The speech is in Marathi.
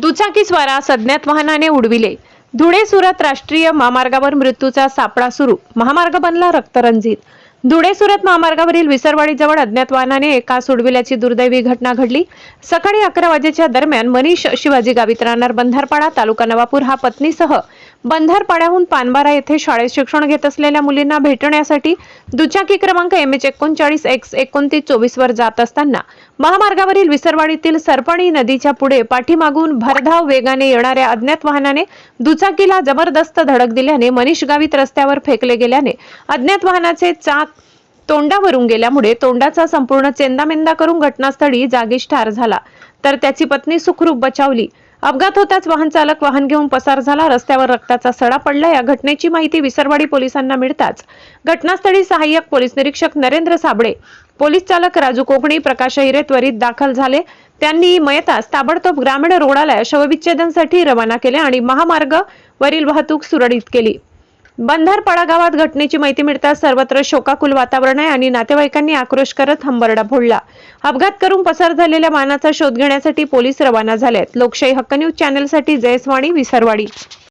दुचाकीस्वारास अज्ञात वाहनाने उडविले। धुळे सुरत राष्ट्रीय महामार्गावर मृत्यूचा सापळा सुरू। महामार्ग बनला रक्तरंजित। धुळे सुरत महामार्गावरील विसरवाडीजवळ अज्ञात वाहनाने एकास उडविल्याची दुर्दैवी घटना घडली। सकाळी 11 वाजेच्या दरम्यान मनीष शिवाजी गावित राहणार बंधारपाडा तालुका नवापूर हा पत्नीसह बंधारपाड्याहून पानबारा येथे शाळेत शिक्षण घेत असलेल्या मुलींना भेटण्यासाठी दुचाकी क्रमांक MH39X2924 वर जात असताना महामार्गावरील विसरवाडीतील सरपणी नदीच्या पुढे पाठीमागून भरधाव वेगाने येणाऱ्या अज्ञात वाहनाने दुचाकीला जबरदस्त धडक दिल्याने मनीष गावित रस्त्यावर फेकले गेल्याने अज्ञात वाहनाचे चाक तोंडावरून गेल्यामुळे तोंडाचा संपूर्ण चेंदामेंदा करून घटनास्थळी जागीच ठार झाला, तर त्याची पत्नी सुखरूप बचावली। अपघात होताच वाहन चालक वाहन घेऊन पसार झाला। रस्त्यावर रक्ताचा सडा पडला। या घटनेची माहिती विसरवाडी पोलिसांना मिळताच घटनास्थळी सहाय्यक पोलीस निरीक्षक नरेंद्र साबळे, पोलीस चालक राजू कोकणी, प्रकाश हिरे त्वरित दाखल झाले। त्यांनी मयतास ताबडतोब ग्रामीण रुग्णालयात शवविच्छेदनासाठी रवाना केले आणि महामार्गावरील वाहतूक सुरळीत केली। बंधारपाडा गावात घटनेची माहिती मिळताच सर्वत्र शोकाकुल वातावरण आहे आणि नातेवाईकांनी आक्रोश करत हंबरडा फोडला। अपघात करून पसार झालेल्या वाहनाचा शोध घेण्यासाठी पोलीस रवाना झाले आहेत। लोकशाही हक्क न्यूज चॅनलसाठी जयस्वाणी, विसरवाडी।